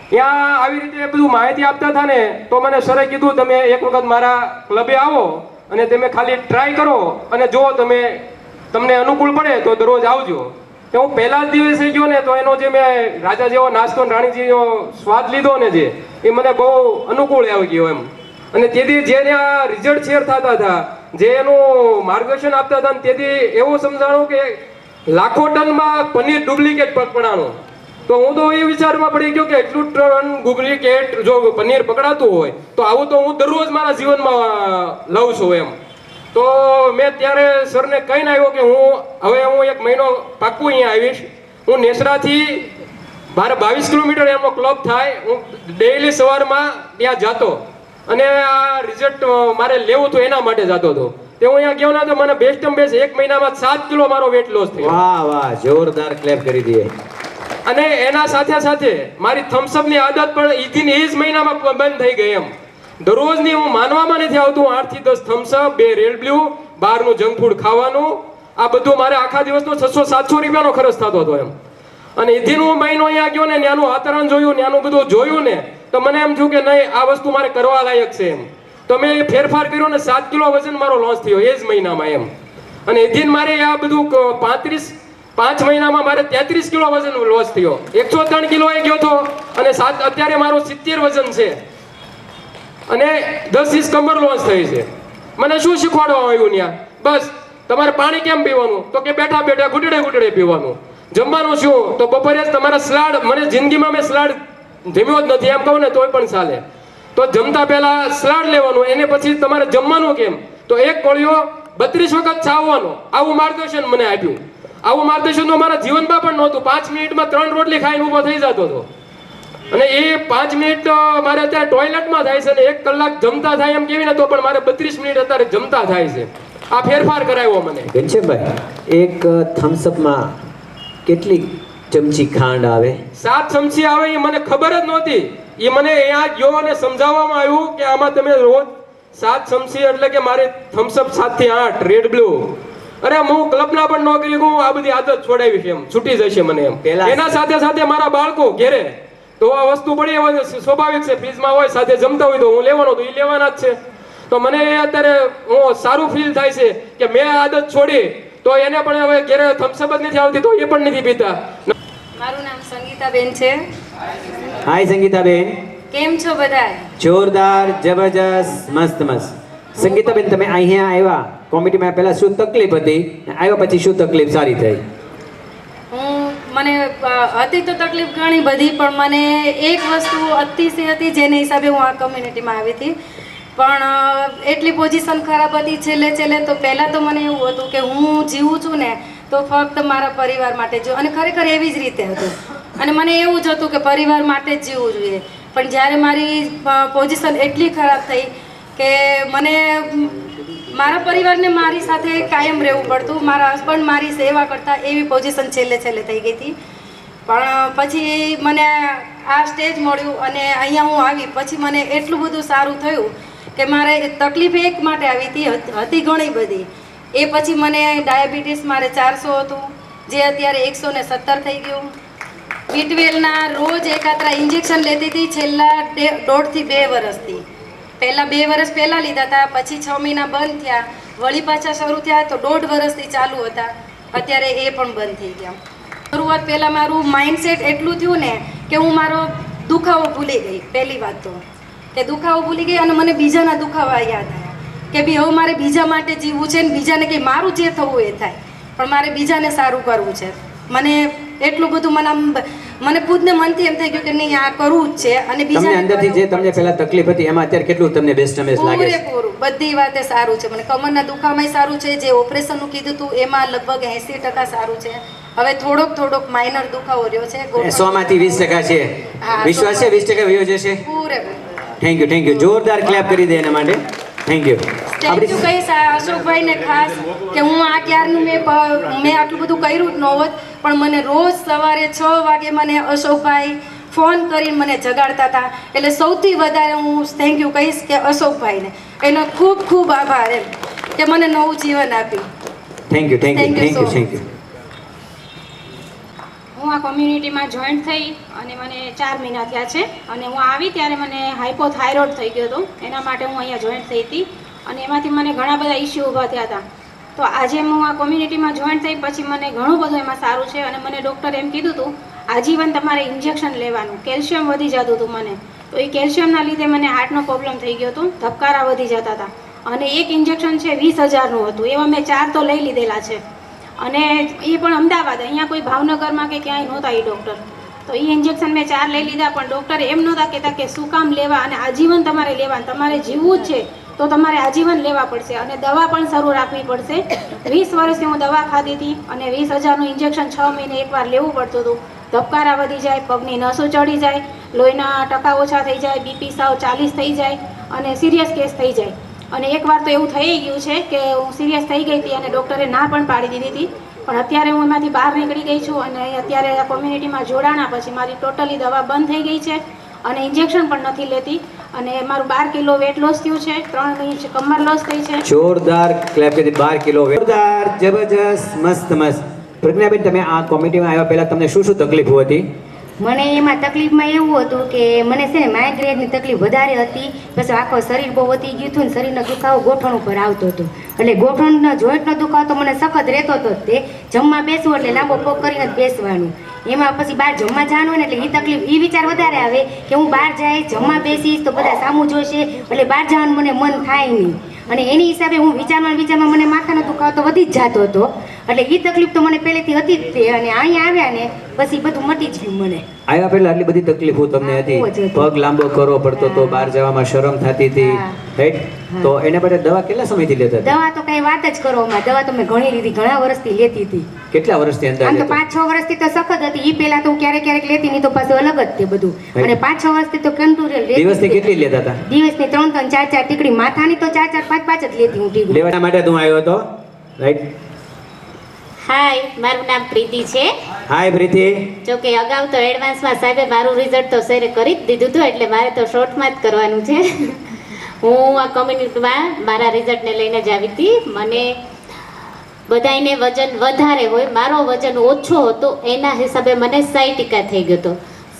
ત્યાં આવી રીતે બધું માહિતી આપતા હતા ને, તો મને સરે કીધું તમે એક વખત મારા ક્લબે આવો અને તમે ખાલી ટ્રાય કરો, અને જો તમને અનુકૂળ પડે તો દરરોજ આવજો. કે હું પહેલા જ દિવસે ગયો ને તો એનો જે મેં રાજા જેવો નાસ્તો ને રાણીજીનો સ્વાદ લીધો ને જે એ મને બહુ અનુકૂળ આવી ગયો એમ. અને તેથી જે રિઝલ્ટ શેર થતા હતા, જે એનું માર્ગદર્શન આપતા હતા, તેથી એવું સમજાણું કે લાખો ટનમાં પનીર ડુપ્લિકેટ પકડાણું. તો હું તો એ વિચારમાં પડી ગયો કે એટલું ટન ડુપ્લિકેટ જો પનીર પકડાતું હોય તો આવું તો હું દરરોજ મારા જીવનમાં લઉં છું એમ. તો મેં ત્યારે સરને કહીને આવ્યો કે હું એક મહિનો પાક્કું અહીંયા આવીશ. હું નેસરાથી મારે 22 કિલોમીટર એમનો ક્લબ થાય, હું ડેઈલી સવારમાં ત્યાં જતો અને આ રિઝલ્ટ મારે લેવું હતું એના માટે જતો હતો. તે હું અહીંયા ગયો ને તો મને બેસ્ટમાં બેસ્ટ 1 મહિનામાં 7 કિલો મારો વેટ લોસ થયો. વાહ વાહ, જોરદાર ક્લેપ કરી દઈએ. અને એના સાથે મારી થમ્સઅપની આદત પણ ઈથી એ જ મહિનામાં બંધ થઈ ગઈ એમ. દરરોજની હું માનવામાં નથી આવતું 8 થી 10 થમ્સઅપ, 2 રેડ બ્લુ, બહારનું જંક ફૂડ ખાવાનું, આ બધું મારે આખા દિવસનો 600-700 રૂપિયાનો ખર્ચ થતો હતો એમ. અને ઈથી હું મહિનો અહીંયા ગયો ને ત્યાંનું વાતાવરણ જોયું, ત્યાંનું બધું જોયું ને તો મને એમ થયું કે નહીં, આ વસ્તુ મારે કરવા લાયક છે એમ. તો મેં એ ફેરફાર કર્યો ને 7 કિલો વજન મારો લોસ થયો એ જ મહિનામાં એમ. અને એથી મારે આ બધું 5 મહિનામાં મારે 33 કિલો વજન લોસ થયો. 103 કિલો એ ગયો હતો અને અત્યારે મારું 70 વજન છે અને 10 ઇંચ કમર લોસ થઈ છે. મને શું શીખવાડવામાં આવ્યું ત્યાં? બસ તમારે પાણી કેમ પીવાનું? તો કે બેઠા બેઠા ઘૂંટડે પીવાનું. જમવાનું શું? તો બપોરે તમારા સલાડ, મને જિંદગીમાં મેં સલાડ જમ્યો જ નથી એમ કહું ને તોય પણ ચાલે. તો જમતા પહેલા સલાડ લેવાનું, એને પછી તમારે જમવાનું કેમ? તો એક કોળિયો 32 વખત ચાવવાનો. આવું માર્ગદર્શન મને આપ્યું. આવું માર્ગદર્શન તો મારા જીવનમાં પણ નહોતું. 5 મિનિટમાં 3 રોટલી ખાઈને ઊભો થઈ જતો હતો. અને એ 5 મિનિટ મારે અત્યારે ટોયલેટમાં થાય છે ને 1 કલાક જમતા થાય એમ કેવી ને તો પણ મારે 32 મિનિટ અત્યારે જમતા થાય છે. આ ફેરફાર કરાવ્યો મને. ઘનશ્યામભાઈ, એક થમ્સઅપમાં કેટલી ચમચી ખાંડ આવે? 7 ચમચી આવે એ મને ખબર જ નહોતી. એ મને અહીંયા ગયો અને સમજાવવામાં આવ્યું કે આમાં તમે રોજ 7 ચમચી એટલે કે મારે થમ્સઅપ 7 થી 8 રેડ બ્લુ. અરે હું કલ્પના પણ ન કરી હું આ બધી આદત છોડાવી છે એમ, છૂટી જશે મને એમ. એના સાથે મારા બાળકો ઘેરે તો આ વસ્તુ પડી હોય સ્વાભાવિક છે, ફ્રીજમાં હોય સાથે જમતા હોય તો હું લેવાનો તો એ લેવાના જ છે. તો મને અત્યારે સારું ફીલ થાય છે કે મેં આદત છોડી તો એને પણ હવે ઘેરે થમ્સઅપ જ નથી આવતી તો એ પણ નથી પીતા. મારું નામ સંગીતાબેન છે. હાય સંગીતાબેન, કેમ છો બધા? જોરદાર, જબરજસ્ત, મસ્ત મસ્ત. સંગીતાબેન, તમે અહીંયા આવ્યા કોમિટીમાં પહેલા શું તકલીફ હતી, આવ્યા પછી શું તકલીફ સારી થઈ? મને હતી તો તકલીફ ઘણી બધી, પણ મને એક વસ્તુ અતિશય હતી જેને હિસાબે હું આ કમ્યુનિટીમાં આવી હતી. પણ એટલી પોઝિશન ખરાબ હતી છેલ્લે તો પહેલાં તો મને એવું હતું કે હું જીવું છું ને તો ફક્ત મારા પરિવાર માટે જ, અને ખરેખર એવી જ રીતે હતું. અને મને એવું જ હતું કે પરિવાર માટે જ જીવવું જોઈએ. પણ જ્યારે મારી પોઝિશન એટલી ખરાબ થઈ કે મને મારા પરિવારને મારી સાથે કાયમ રહેવું પડતું, મારા હસબન્ડ મારી સેવા કરતા, એવી પોઝિશન છેલ્લે થઈ ગઈ હતી. પણ પછી મને આ સ્ટેજ મળ્યું અને અહીંયા હું આવી પછી મને એટલું બધું સારું થયું કે મારે તકલીફ એક માટે આવી હતી ઘણી બધી. એ પછી મને ડાયાબિટીસ મારે 400 હતું, જે અત્યારે 117 થઈ ગયું. B12ના રોજ એકાત્રા ઇન્જેક્શન લેતી હતી છેલ્લા 1.5 થી 2 વર્ષથી. પહેલાં 2 વર્ષ પહેલાં લીધા હતા, પછી 6 મહિના બંધ થયા, વળી પાછા શરૂ થયા તો 1.5 વર્ષથી ચાલુ હતા, અત્યારે એ પણ બંધ થઈ ગયા. શરૂઆત પહેલાં મારું માઇન્ડસેટ એટલું થયું ને કે હું મારો દુખાવો ભૂલી ગઈ. પહેલી વાત તો કે દુખાવો ભૂલી ગઈ અને મને બીજાના દુખાવા યાદ આવ્યા કે ભાઈ હવે મારે બીજા માટે જીવવું છે ને બીજાને કંઈ મારું જે થવું એ થાય, પણ મારે બીજાને સારું કરવું છે. મને એટલું બધું મને ખુદને મનથી એમ થઈ ગયું કે નહીં આ કરવું જ છે. અને તમને અંદરથી જે તમને પહેલા તકલીફ હતી એમાં અત્યારે કેટલું તમને બેસ્ટમેસ લાગે છે? પૂરેપૂરું બધી વાતે સારું છે. મને કમરના દુખાવામાં સારું છે, જે ઓપરેશનનું કીધું હતું એમાં લગભગ 80% સારું છે. હવે થોડોક માઇનર દુખાવો રહ્યો છે. 100 માંથી 20% છે. વિશ્વાસ છે 20% વયો જશે? પૂરેપૂરું. Thank you. જોરદાર ક્લેપ કરી દે એના માટે. થેન્ક યુ કહીશ અશોકભાઈને ખાસ કે હું આ ક્યારનું મેં આટલું બધું કર્યું જ ન હોત, પણ મને રોજ સવારે 6 વાગે મને અશોકભાઈ ફોન કરીને મને જગાડતા હતા. એટલે સૌથી વધારે હું થેન્ક યુ કહીશ કે અશોકભાઈને, એનો ખૂબ આભાર એમ કે મને નવું જીવન આપ્યું. Thank you. હું આ કોમ્યુનિટીમાં જોઈન્ટ થઈ અને મને 4 મહિના થયા છે. અને હું આવી ત્યારે મને હાઇપોથાઇરોઇડ થઈ ગયો હતો, એના માટે હું અહીંયા જોઈન્ટ થઈ હતી. અને એમાંથી મને ઘણા બધા ઇસ્યુ ઊભા થયા હતા. તો આજે હું આ કોમ્યુનિટીમાં જોઈન થઈ પછી મને ઘણું બધું એમાં સારું છે અને મને ડૉક્ટરે એમ કીધું હતું આજીવન તમારે ઇન્જેક્શન લેવાનું, કેલ્શિયમ વધી જતું હતું મને, તો એ કેલ્શિયમના લીધે મને હાર્ટનો પ્રોબ્લેમ થઈ ગયો હતો, ધબકારા વધી જતા હતા અને એક ઇન્જેક્શન છે 20,000નું હતું, એવા મેં 4 તો લઈ લીધેલા છે અને એ પણ અમદાવાદ, અહીંયા કોઈ ભાવનગરમાં કે ક્યાંય નહોતા એ ડૉક્ટર, તો એ ઇન્જેક્શન મેં 4 લઈ લીધા પણ ડૉક્ટરે એમ નહોતા કહેતા કે શું કામ લેવા અને આજીવન તમારે લેવા, તમારે જીવવું જ છે તો તમારે આજીવન લેવા પડશે અને દવા પણ શરૂ રાખવી પડશે. 20 વર્ષથી હું દવા ખાધી હતી અને 20,000નું ઇન્જેક્શન 6 મહિને એકવાર લેવું પડતું હતું. ધબકારા વધી જાય, પગની નસો ચડી જાય, લોહીના ટકા ઓછા થઈ જાય, બીપી સાવ 40 થઈ જાય અને સિરિયસ કેસ થઈ જાય. અને એકવાર તો એવું થઈ ગયું છે કે હું સિરિયસ થઈ ગઈ હતી અને ડૉક્ટરે ના પણ પાડી દીધી હતી, પણ અત્યારે હું એમાંથી બહાર નીકળી ગઈ છું અને અત્યારે આ કોમ્યુનિટીમાં જોડાણા પછી મારી ટોટલી દવા બંધ થઈ ગઈ છે અને ઇન્જેક્શન પણ નથી લેતી અને મારું 12 કિલો વેટ લોસ થયું છે, 3 ઇંચ કમર લોસ થઈ છે. જોરદાર ક્લેપ કરી. 12 કિલો જોરદાર, જબરજસ્ત, મસ્ત મસ્ત. પ્રજ્ઞાબેન, તમે આ કોમિટીમાં આવ્યા પહેલા તમને શું શું તકલીફો હતી? મને એમાં તકલીફમાં એવું હતું કે મને છે ને માઇગ્રેનની તકલીફ વધારે હતી, પછી આખો શરીર બહુ વધી ગયું હતું ને શરીરનો દુખાવો ગોઠણ ઉપર આવતો હતો, એટલે ગોઠણનો જોઈન્ટનો દુખાવો તો મને સખત રહેતો હતો. તે જમવા બેસવું એટલે લાંબો પગ કરીને જ બેસવાનું, એમાં પછી બહાર જમવા જવાનું હોય ને એટલે એ તકલીફ, એ વિચાર વધારે આવે કે હું બહાર જાય જમવા બેસીશ તો બધા સામું જોઈશે એટલે બહાર જવાનું મને મન થાય નહીં અને એની હિસાબે હું વિચારમાં મને માથાનો દુખાવો તો વધી જ જતો હતો, એટલે એ તકલીફ તો મને પહેલેથી હતી જ તે. અને અહીંયા આવ્યા ને પછી બધું મટી જ ગયું. મને આવ્યા પહેલા આટલી બધી તકલીફો તમને હતી, પગ લાંબો કરવો પડતો હતો, બહાર જવામાં શરમ થતી હતી, રાઈટ? તો એના માટે દવા કેટલા સમયથી લેતા હતા? દવા તો કઈ વાત જ કરો, દવા તો મેં ઘણી લીધી, ઘણા વર્ષથી લેતી હતી. કેટલા વર્ષથી અંદાજે? આમ તો 5-6 વર્ષથી તો સખત હતી. એ પહેલા તો હું ક્યારેક લેતી, નહીં તો પાછું અલગ જ તે બધું. અને 5-6 વર્ષથી તો કંટ્રોલ લેતી. દિવસની કેટલી લેતા હતા? દિવસની 3-3 4-4 ટીકડી, માથાની તો 4-4 5-5 જ લેતી હું ટીકડી. લેવા માટે તું આવ્યો હતો, રાઈટ? હાય, મારું નામ પ્રીતિ છે. હાય પ્રીતિ. જો કે અગાઉ તો એડવાન્સમાં સાહેબે મારું રિઝલ્ટ તો શેર કરી જ દીધું હતું, એટલે મારે તો શોર્ટમાં જ કરવાનું છે. હું આ કોમ્યુનિટીમાં મારા રિઝલ્ટને લઈને જ આવી હતી. મને બધાને વજન વધારે હોય, મારો વજન ઓછો હતો, એના હિસાબે મને 60% થઈ ગયો હતો.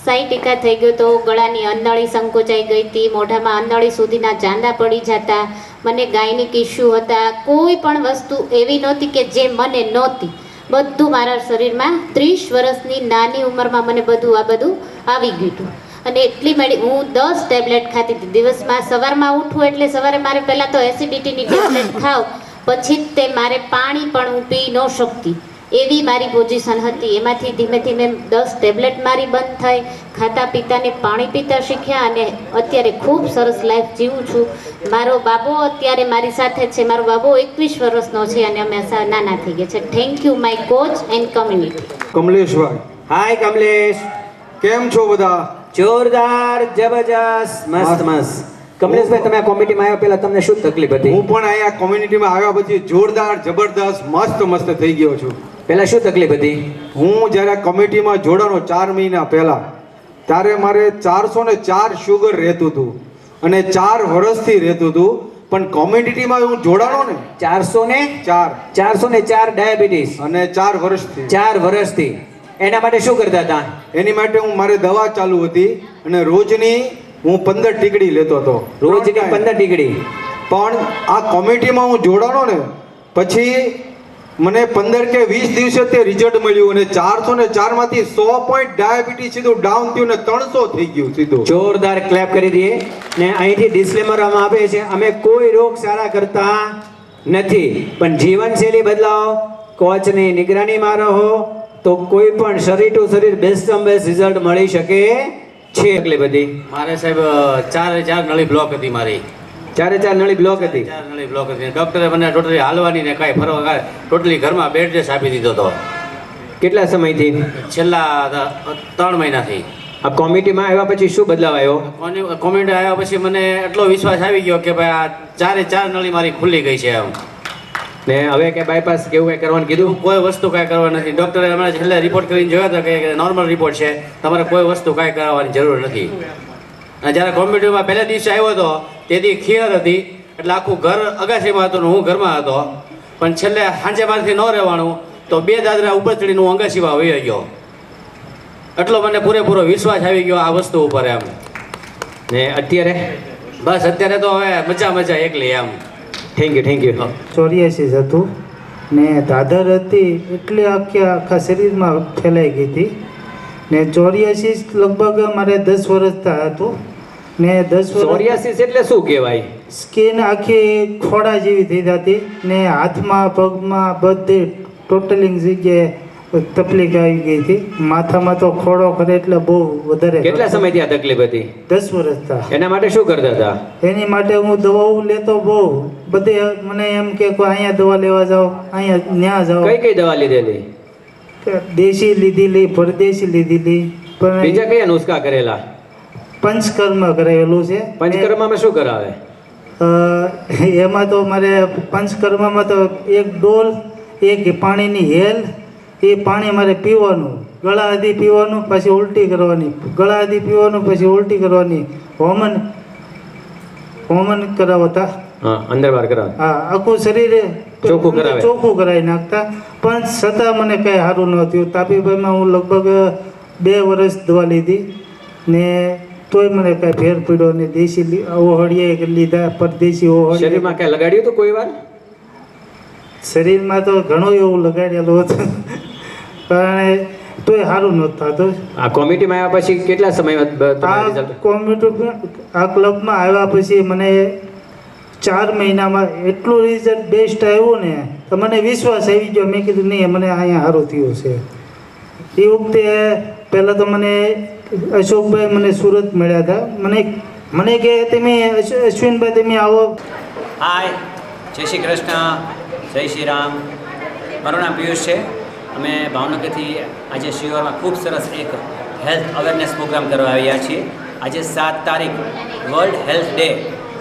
60% થઈ ગયો તો ગળાની અંદળી સંકોચાઈ ગઈ હતી, મોઢામાં અંદળી સુધીના ચાંદા પડી જતા, મને ગાયનિક ઇસ્યુ હતા, કોઈ પણ વસ્તુ એવી નહોતી કે જે મને નહોતી. બધું મારા શરીરમાં 30 વર્ષની નાની ઉંમરમાં મને આ બધું આવી ગયું હતું. અને એટલી હું 10 ટેબ્લેટ ખાતી હતી દિવસમાં. સવારમાં ઉઠું એટલે સવારે મારે પહેલાં તો એસિડિટીની ટેબ્લેટ ખાવ, પછી જ તે મારે પાણી પણ હું પી ન શકતી, એવી મારી પોઝિશન હતી. એમાંથી ધીમે ધીમે 10 ટેબ્લેટ મારી બંધ થઈ, ખાતા પીતાને પાણી પીતા શીખ્યા અને અત્યારે ખૂબ સરસ લાઈફ જીવું છું. મારો બાબો અત્યારે મારી સાથે છે, મારો બાબો 21 વર્ષનો છે અને અમે નાના થઈ ગયા છે. Thank you my coach and community. કમલેશભાઈ. હાય કમલેશ, કેમ છો બધા? જોરદાર, જબરજસ્ત, મસ્ત મસ્ત. કમલેશભાઈ, તમે આ કોમિટીમાં આવ્યા પહેલા તમને શું તકલીફ હતી? હું પણ અહીંયા કોમ્યુનિટીમાં આવ્યા પછી જોરદાર, જબરદસ્ત, મસ્ત થઈ ગયો છું. પહેલા શું તકલીફ હતી? હું જ્યારે કમિટીમાં જોડાનો 4 મહિના પહેલા, ત્યારે મારે 404 શુગર રહેતું હતું અને 4 વર્ષથી રહેતું હતું. પણ કોમ્યુનિટીમાં હું જોડાનો ને 404 ડાયાબિટીસ અને 4 વર્ષથી 4 વર્ષથી એના માટે શું કરતા હતા? એની માટે મારે દવા ચાલુ હતી અને રોજની હું 15 ટીકડી લેતો હતો. રોજની 15 ટીકડી. પણ આ કોમિટીમાં હું જોડાનો ને પછી મને 15 કે 20 દિવસે તે રિઝલ્ટ મળ્યું અને 404 માંથી 100 પોઈન્ટ ડાયાબિટીસ સીધું ડાઉન થયું ને 300 થઈ ગયું સીધું. જોરદાર ક્લેપ કરી દઈએ. ને અહીંથી ડિસ્ક્લેમર આપે છે, અમે કોઈ રોગ સારા કરતા નથી, પણ જીવનશૈલી બદલાવો, કોચની નિગરાનીમાં રહો તો કોઈ પણ શરીર ટુ શરીર બેસ્ટ રિઝલ્ટ મળી શકે છે. એટલી બધી મારે સાહેબ 4 નળી બ્લોક હતી મારી. 4 નળી બ્લોક હતી. 4 નળી બ્લોક હતી. ડોક્ટરે મને ટોટલી હાલવાની ને કાંઈ ફરવા ટોટલી ઘરમાં બેડ રેસ્ટ આપી દીધો હતો. કેટલા સમયથી? છેલ્લા 3 મહિનાથી. આ કોમિટીમાં આવ્યા પછી શું બદલાવ આવ્યો? કોમિટી આવ્યા પછી મને એટલો વિશ્વાસ આવી ગયો કે ભાઈ આ 4 નળી મારી ખુલ્લી ગઈ છે એમ. ને હવે કે બાયપાસ કેવું કઈ કરવાનું કીધું? કોઈ વસ્તુ કાંઈ કરવા નથી. ડોક્ટરે હમણાં છેલ્લે રિપોર્ટ કરીને જોયા હતા કે નોર્મલ રિપોર્ટ છે, તમારે કોઈ વસ્તુ કાંઈ કરાવવાની જરૂર નથી. અને જ્યારે કોમ્પ્યુટરમાં પહેલા દિવસે આવ્યો હતો તેથી ખીર હતી, એટલે આખું ઘર અગાસીમાં હતું ને હું ઘરમાં હતો. પણ છેલ્લે સાંજે મારાથી ન રહેવાનું તો 2 દાદરા ઉપર ચડીને હું અગાસીમાં વહી ગયો. એટલો મને પૂરેપૂરો વિશ્વાસ આવી ગયો આ વસ્તુ ઉપર એમ. ને અત્યારે બસ અત્યારે તો હવે મજા એકલી એમ. Thank you. 84 હતું ને ધાધર હતી એટલે આખા શરીરમાં ફેલાઈ ગઈ હતી ને 84 લગભગ મારે 10 વર્ષ હતું ને 10 વર્ષ 84 એટલે શું કહેવાય? સ્કિન આખી ખોડા જેવી થઈ જતી ને હાથમાં પગમાં બધે ટોટલિંગ જગ્યાએ તકલીફ આવી ગઈ હતી. માથામાં તો ખોડો કરે એટલે બહુ વધારે. કેટલા સમયથી આ તકલીફ હતી? 10 વર્ષ થયા. એના માટે શું કરતા હતા? એની માટે હું દવાઓ લેતો બહુ. બધે મને એમ કે અહીંયા દવા લેવા જાઓ, અહીંયા ન્યા જાઓ. કઈ દવા લીધેલી? દેશી લીધેલી, પરદેશી લીધેલી. પણ બીજા કયા નુસ્ખા કરેલા? પંચકર્મ કરેલું છે. પંચકર્મમાં શું કરાવે? એમાં તો મારે પંચકર્મમાં તો એક ડોલ, એક પાણીની હેલ, એ પાણી મારે પીવાનું, ગળા આધી પીવાનું, પછી ઉલટી કરવાની, ગળા આધી પીવાનું, પછી ઉલટી કરવાની. હોમન કરાવતા. અંદર બહાર કરાવ. હા, આખું શરીર ચોખ્ખું કરાવે, ચોખ્ખું કરાવી નાખતા. પણ છતાં મને કઈ સારું ન થયું. તાપીભાઈમાં હું લગભગ 2 વર્ષ દવા લીધી ને તોય મને કઈ ફેર પડ્યો ને. દેશી ઓહળીએ લીધા, પરદેશી ઓહળી. શરીરમાં કઈ લગાડ્યું હતું કોઈ વાર? શરીરમાં તો ઘણું એવું લગાડેલું હતું પણ તોય સારું નહોતું થતું. આ કોમિટીમાં આવ્યા પછી કેટલા સમયમાં? આ ક્લબમાં આવ્યા પછી મને 4 મહિનામાં એટલું રિઝલ્ટ બેસ્ટ આવ્યું ને તો મને વિશ્વાસ આવી ગયો. મેં કીધું નહીં, મને અહીંયા સારું થયું છે. એ વખતે પહેલાં તો મને અશોકભાઈ મને સુરત મળ્યા હતા. મને કહે તમે અશ્વિનભાઈ તમે આવો. હાય, જય શ્રી કૃષ્ણ, જય શ્રી રામ. મારું નામ પિયુષ છે. અમે ભાવનગરથી આજે શિહોરમાં ખૂબ સરસ એક હેલ્થ અવેરનેસ પ્રોગ્રામ કરવા આવ્યા છીએ. આજે 7 તારીખ વર્લ્ડ હેલ્થ ડે.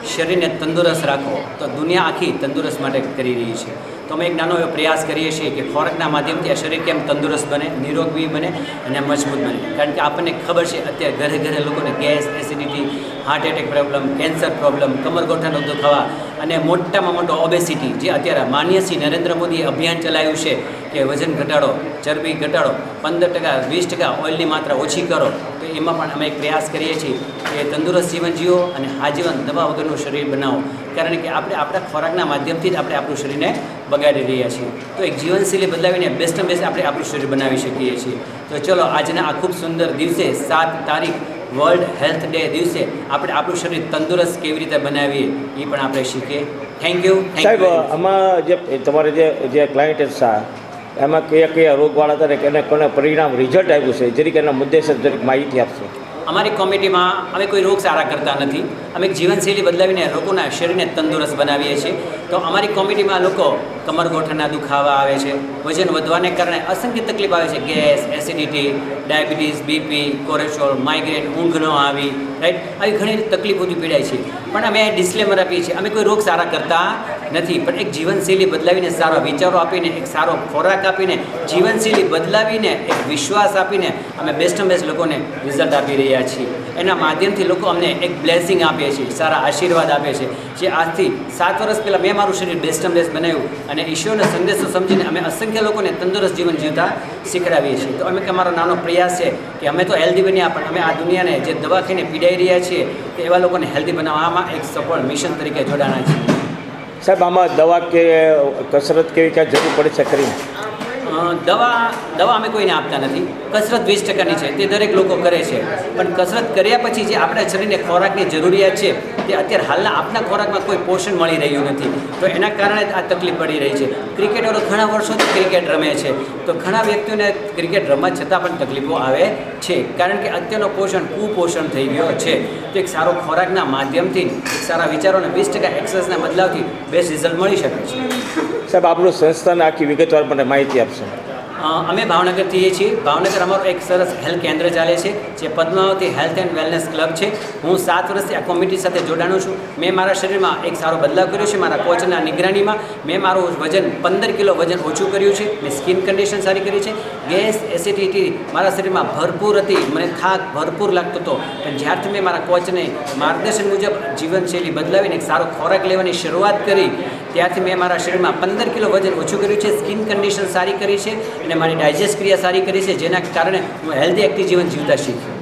શરીરને તંદુરસ્ત રાખો તો દુનિયા આખી તંદુરસ્ત માટે કરી રહી છે. તો અમે એક નાનો એવો પ્રયાસ કરીએ છીએ કે ખોરાકના માધ્યમથી આ શરીર કેમ તંદુરસ્ત બને, નિરોગી બને અને મજબૂત બને. કારણ કે આપણને ખબર છે અત્યારે ઘરે ઘરે લોકોને gas, acidity, heart attack problem, cancer problem, કમરગોઠાનો દુખાવા અને મોટામાં મોટો ઓબેસિટી, જે અત્યારે માનનીય શ્રી નરેન્દ્ર મોદીએ અભિયાન ચલાવ્યું છે કે વજન ઘટાડો, ચરબી ઘટાડો, 15%, 20% ઓઇલની માત્રા ઓછી કરો. તો એમાં પણ અમે એક પ્રયાસ કરીએ છીએ કે તંદુરસ્ત જીવન જીવો અને આજીવન દવા વગરનું શરીર બનાવો. કારણ કે આપણે આપણા ખોરાકના માધ્યમથી જ આપણે આપણું શરીરને બગાડી રહ્યા છીએ. તો એક જીવનશૈલી બદલાવીને બેસ્ટ આપણે આપણું શરીર બનાવી શકીએ છીએ. તો ચલો આજના આ ખૂબ સુંદર દિવસે 7 તારીખ વર્લ્ડ હેલ્થ ડે દિવસે આપણે આપણું શરીર તંદુરસ્ત કેવી રીતે બનાવીએ એ પણ આપણે શીખીએ. Thank you. સાહેબ, આમાં જે તમારે જે ક્લાયન્ટ છે એમાં કયા રોગવાળા હતા કે એને કોને પરિણામ રિઝલ્ટ આવ્યું છે જરીક એના મુદ્દેસર જરીક માહિતી આપશો. અમારી કોમિટીમાં અમે કોઈ રોગ સારા કરતા નથી. અમે એક જીવનશૈલી બદલાવીને લોકોના શરીરને તંદુરસ્ત બનાવીએ છીએ. તો અમારી કોમિટીમાં લોકો કમરગોઠણના દુખાવા આવે છે, વજન વધવાને કારણે અસંખ્ય તકલીફ આવે છે, gas, acidity, diabetes, BP, cholesterol, migraine, ઊંઘ ન આવી, રાઈટ, આવી ઘણી તકલીફોથી પીડાય છે. પણ અમે ડિસ્ક્લેમર આપીએ છીએ, અમે કોઈ રોગ સારા કરતા નથી, પણ એક જીવનશૈલી બદલાવીને, સારા વિચારો આપીને, એક સારો ખોરાક આપીને, જીવનશૈલી બદલાવીને, એક વિશ્વાસ આપીને અમે બેસ્ટ લોકોને રિઝલ્ટ આપી રહ્યા છીએ. એના માધ્યમથી લોકો અમને એક બ્લેસિંગ આપે છે, સારા આશીર્વાદ આપે છે. જે આજથી 7 વર્ષ પહેલાં મેં મારું શરીર બેસ્ટ બનાવ્યું અને ઈશ્વરનો સંદેશો સમજીને અમે અસંખ્ય લોકોને તંદુરસ્ત જીવન જીવતા શીખડાવીએ છીએ. તો અમે અમારો નાનો પ્રયાસ છે કે અમે તો હેલ્ધી બન્યા, પણ અમે આ દુનિયાને જે દવા ખાઈને પીડાઈ રહ્યા છીએ તે એવા લોકોને હેલ્ધી બનાવવામાં એક સફળ મિશન તરીકે જોડાણા છીએ. સાહેબ, આમાં દવા કે કસરત કેવી કાંઈ જરૂર પડે છે ખરી? દવા અમે કોઈને આપતા નથી. કસરત 20%ની છે, તે દરેક લોકો કરે છે. પણ કસરત કર્યા પછી જે આપણા શરીરને ખોરાકની જરૂરિયાત છે તે અત્યારે હાલના આપણા ખોરાકમાં કોઈ પોષણ મળી રહ્યું નથી. તો એના કારણે આ તકલીફ પડી રહી છે. ક્રિકેટરો ઘણા વર્ષોથી ક્રિકેટ રમે છે, તો ઘણા વ્યક્તિઓને ક્રિકેટ રમવા છતાં પણ તકલીફો આવે છે. કારણ કે અત્યારનો પોષણ કુપોષણ થઈ ગયો છે. તો એક સારો ખોરાકના માધ્યમથી, એક સારા વિચારોને 20% એક્સરસાઇઝના બદલાવથી બેસ્ટ રિઝલ્ટ મળી શકે છે. સાહેબ, આપણું સંસ્થાને આખી વિગતવાર મને માહિતી આપશો. અમે ભાવનગરથી છીએ. ભાવનગર અમારું એક સરસ હેલ્થ કેન્દ્ર ચાલે છે જે Padmavati health and wellness club છે. હું 7 વર્ષથી આ કોમિટી સાથે જોડાણો છું. મેં મારા શરીરમાં એક સારો બદલાવ કર્યો છે. મારા કોચના નિગરાનીમાં મેં મારું વજન 15 કિલો વજન ઓછું કર્યું છે. મેં સ્કિન કન્ડિશન સારી કરી છે. ગેસ, એસિડિટી મારા શરીરમાં ભરપૂર હતી, મને થાક ભરપૂર લાગતો હતો. પણ જ્યારથી મેં મારા કોચને માર્ગદર્શન મુજબ જીવનશૈલી બદલાવીને એક સારો ખોરાક લેવાની શરૂઆત કરી, ત્યારથી મેં મારા શરીરમાં 15 કિલો વજન ઓછું કર્યું છે. સ્કિન કન્ડિશન સારી કરી છે અને મારી ડાયજેસ્ટ ક્રિયા સારી કરી છે, જેના કારણે હું હેલ્ધી એક્ટિવ જીવન જીવતા શીખ્યો.